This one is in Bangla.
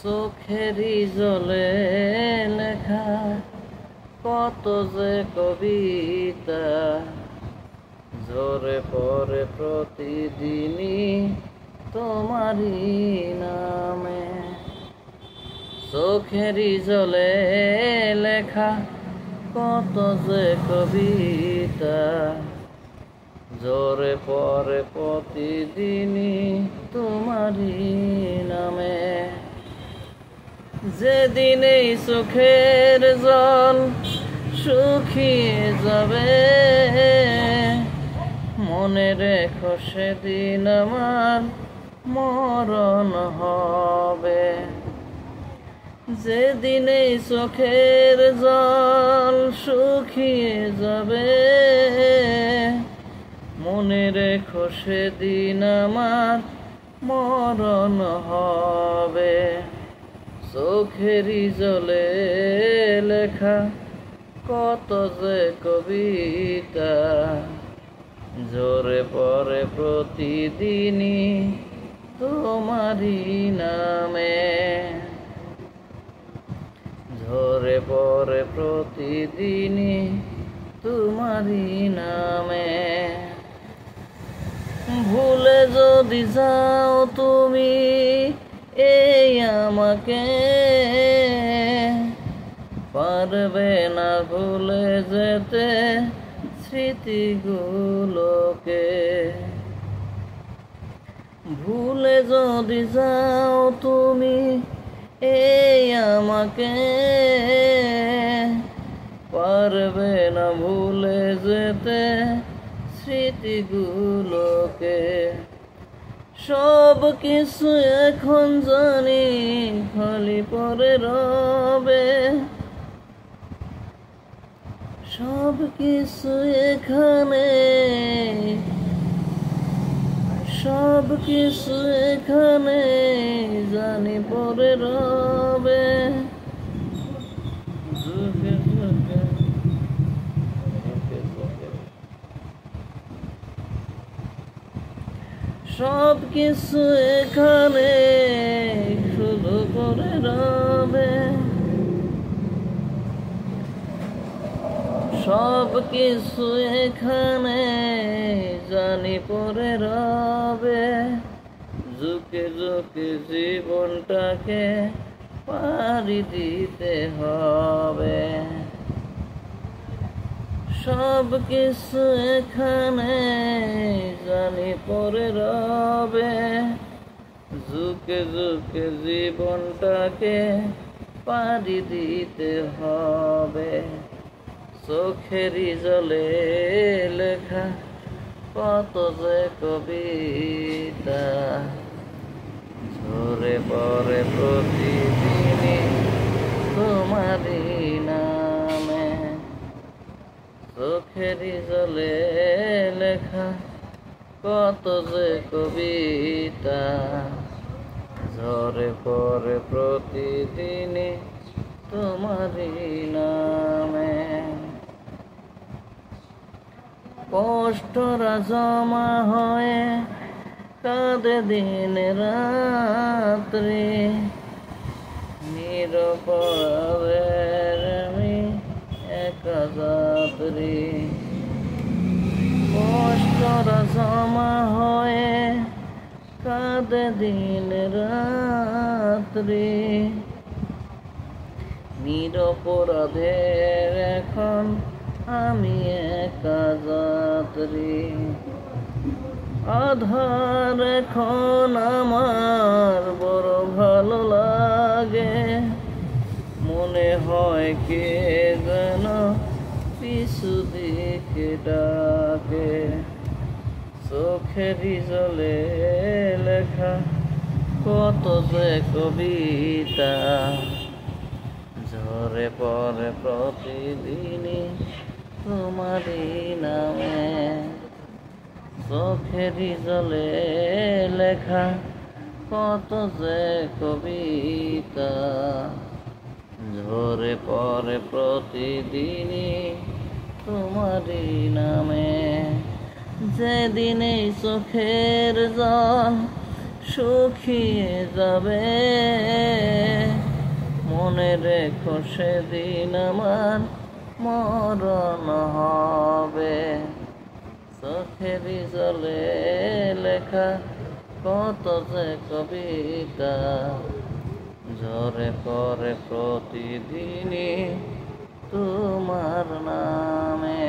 চোখেরই জলে লেখা কত যে কবিতা ঝরে পড়ে প্রতিদিনই তোমারই নামে। চোখেরই জলে লেখা কত যে কবিতা ঝরে পড়ে প্রতিদিনই তোমারই নামে। যেদিন এই চোখের জল শুকিয়ে যাবে মনে রেখো সেদিন আমার মরণ হবে। যেদিন এই চোখের জল শুকিয়ে যাবে মনে রেখো সেদিন আমার মরণ হবে। চোখেরই জলে লেখা কত যে কবিতা ঝরে পড়ে প্রতিদিনই তোমারই নামে। ঝরে পড়ে প্রতিদিনই তোমারই নামে। ভুলে যদি যাও তুমি এই আমাকে পারবে না ভুলে যেতে স্মৃতিগুলোকে। ভুলে যদি যাও তুমি এই আমাকে পারবে না ভুলে যেতে স্মৃতিগুলোকে। সব কিছু এখন জানি খালি পরে রবে। সব কিছু এখানে সব কিছু এখানে জানি পরে রবে। সব কিছু এখানে শুধু পরে রবে। সব কিছু এখানে জানি পরে রবে। ঝুঁকে ঝুঁকে জীবনটাকে পাড়ি দিতে হবে। সব কিছু এখানে জানি পরে রবে। ঝুঁকে ঝুঁকে জীবনটাকে পাড়ি দিতে হবে। চোখেরই জলে লেখা কত যে কবিতা ঝরে পড়ে প্রতিদিনই তোমারই নামে। চোখেরই জলে লেখা কত যে কবিতা ঝরে পড়ে প্রতিদিনই তোমারই নামে। কষ্টরা জমা হয়ে কাঁদে দিন রাত্রি নিরপরাধের আমি একা যাত্রী। কষ্টরা জমা হয়ে কাঁদে দিন রাত্রি নিরপরাধের এখন আমি একা যাত্রী। আধার এখন আমার বড় ভালো লাগে। মনে হয় কে যেন পিছু দিকে ডাকে। চোখেরই জলে লেখা কত যে কবিতা ঝরে পড়ে প্রতিদিনই তোমারই নামে। চোখেরই জলে লেখা কত যে কবিতা ঝরে পড়ে প্রতিদিনই তোমারই নামে। যেদিন এই চোখের জল শুকিয়ে যাবে রেখো সেদিন আমার মরণ হবে। চোখেরই জলে লেখা কত যে কবিতা ঝরে পড়ে প্রতিদিনই তোমার নামে।